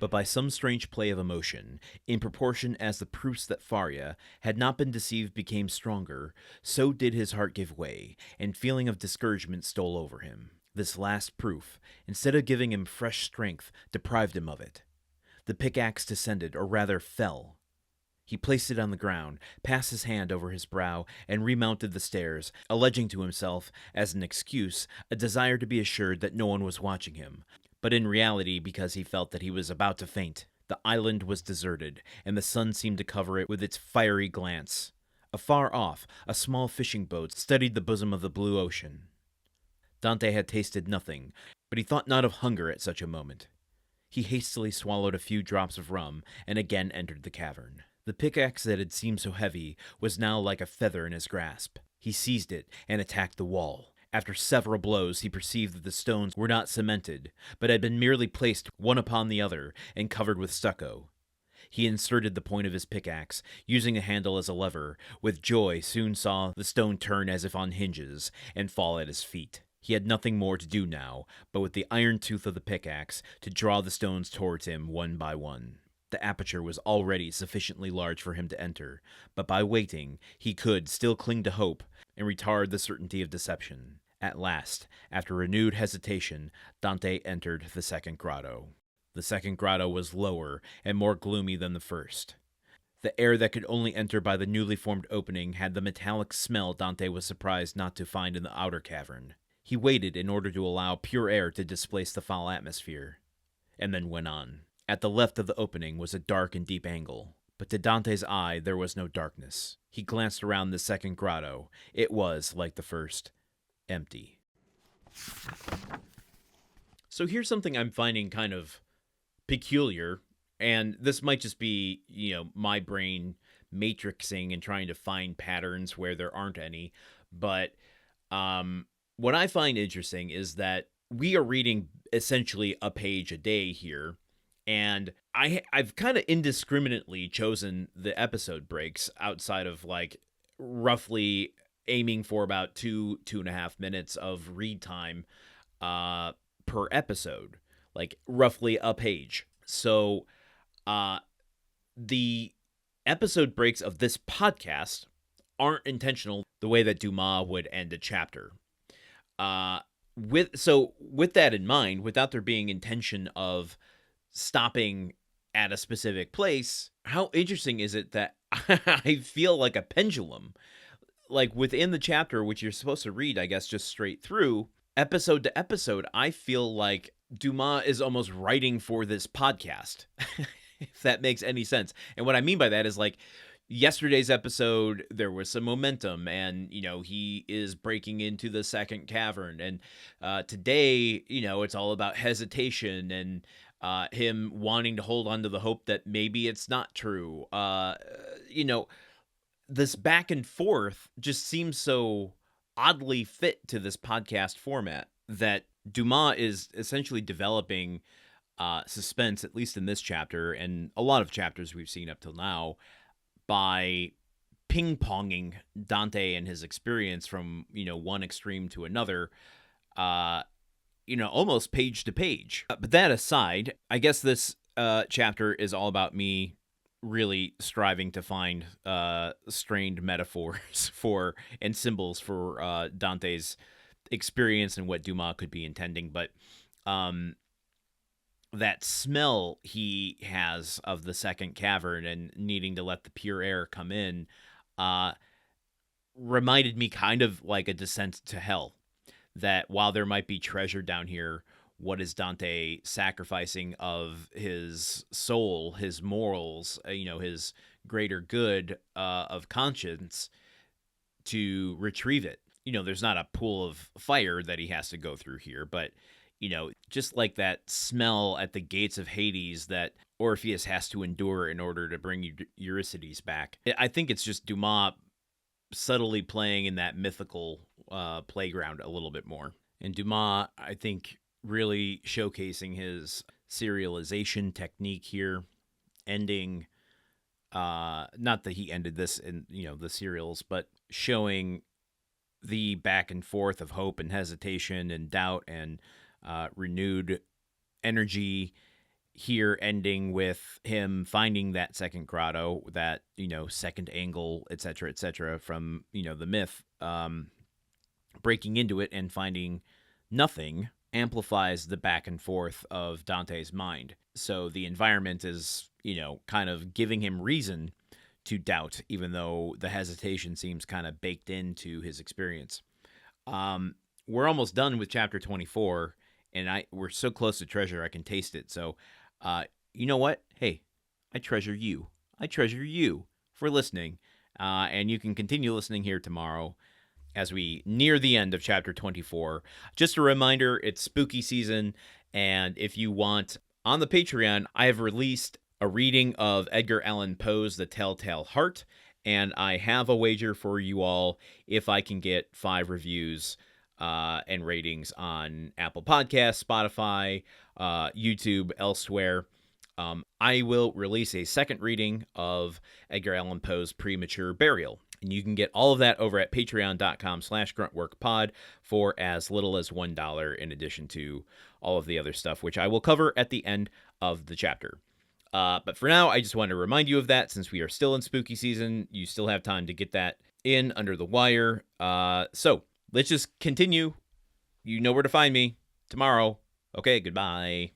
But by some strange play of emotion, in proportion as the proofs that Faria had not been deceived became stronger, so did his heart give way, and feeling of discouragement stole over him. This last proof, instead of giving him fresh strength, deprived him of it. The pickaxe descended, or rather fell. He placed it on the ground, passed his hand over his brow, and remounted the stairs, alleging to himself, as an excuse, a desire to be assured that no one was watching him, but in reality because he felt that he was about to faint. The island was deserted, and the sun seemed to cover it with its fiery glance. Afar off, a small fishing boat studied the bosom of the blue ocean. Dante had tasted nothing, but he thought not of hunger at such a moment. He hastily swallowed a few drops of rum, and again entered the cavern. The pickaxe that had seemed so heavy was now like a feather in his grasp. He seized it and attacked the wall. After several blows, he perceived that the stones were not cemented, but had been merely placed one upon the other and covered with stucco. He inserted the point of his pickaxe, using the handle as a lever. With joy, soon saw the stone turn as if on hinges and fall at his feet. He had nothing more to do now, but with the iron tooth of the pickaxe, to draw the stones towards him one by one. The aperture was already sufficiently large for him to enter, but by waiting, he could still cling to hope and retard the certainty of deception. At last, after renewed hesitation, Dante entered the second grotto. The second grotto was lower and more gloomy than the first. The air that could only enter by the newly formed opening had the metallic smell Dante was surprised not to find in the outer cavern. He waited in order to allow pure air to displace the foul atmosphere, and then went on. At the left of the opening was a dark and deep angle, but to Dante's eye there was no darkness. He glanced around the second grotto. It was, like the first, empty. So here's something I'm finding kind of peculiar, and this might just be, my brain matrixing and trying to find patterns where there aren't any, but what I find interesting is that we are reading essentially a page a day here, and I've kind of indiscriminately chosen the episode breaks outside of like roughly aiming for about 2.5 minutes of read time per episode, like roughly a page. So the episode breaks of this podcast aren't intentional the way that Dumas would end a chapter. With that in mind, without there being intention of stopping at a specific place, how interesting is it that I feel like a pendulum, like within the chapter, which you're supposed to read, I guess, just straight through, episode to episode, I feel like Dumas is almost writing for this podcast, if that makes any sense. And what I mean by that is, like, yesterday's episode, there was some momentum, and, he is breaking into the second cavern. And today, it's all about hesitation and him wanting to hold on to the hope that maybe it's not true. This back and forth just seems so oddly fit to this podcast format that Dumas is essentially developing suspense, at least in this chapter, and a lot of chapters we've seen up till now, by ping-ponging Dante and his experience from, one extreme to another, almost page to page. But that aside, I guess this chapter is all about me really striving to find strained metaphors for and symbols for Dante's experience and what Dumas could be intending. But that smell he has of the second cavern and needing to let the pure air come in reminded me kind of like a descent to hell. That while there might be treasure down here, what is Dante sacrificing of his soul, his morals, his greater good of conscience to retrieve it? There's not a pool of fire that he has to go through here, but, just like that smell at the gates of Hades that Orpheus has to endure in order to bring Eurydice back. I think it's just Dumas subtly playing in that mythical playground a little bit more. And Dumas, I think, really showcasing his serialization technique here, ending, not that he ended this in, the serials, but showing the back and forth of hope and hesitation and doubt and renewed energy here ending with him finding that second grotto, that, second angle, etc., from, the myth, breaking into it and finding nothing amplifies the back and forth of Dante's mind. So the environment is, kind of giving him reason to doubt, even though the hesitation seems kind of baked into his experience. We're almost done with chapter 24, and we're so close to treasure I can taste it. So, you know what? Hey, I treasure you. I treasure you for listening, and you can continue listening here tomorrow as we near the end of chapter 24. Just a reminder, it's spooky season, and if you want, on the Patreon, I have released a reading of Edgar Allan Poe's The Telltale Heart, and I have a wager for you all if I can get 5 reviews and ratings on Apple Podcasts, Spotify, YouTube, elsewhere. I will release a second reading of Edgar Allan Poe's Premature Burial. And you can get all of that over at patreon.com/gruntworkpod for as little as $1, in addition to all of the other stuff, which I will cover at the end of the chapter. But for now, I just want to remind you of that. Since we are still in spooky season, you still have time to get that in under the wire. So let's just continue. You know where to find me tomorrow. Okay, goodbye.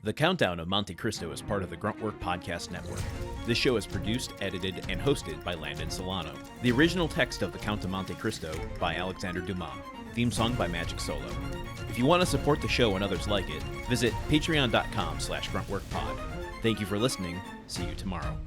The Countdown of Monte Cristo is part of the Gruntwork Podcast Network. This show is produced, edited, and hosted by Landon Solano. The original text of The Count of Monte Cristo by Alexandre Dumas. Theme song by Magic Solo. If you want to support the show and others like it, visit patreon.com/gruntworkpod. Thank you for listening. See you tomorrow.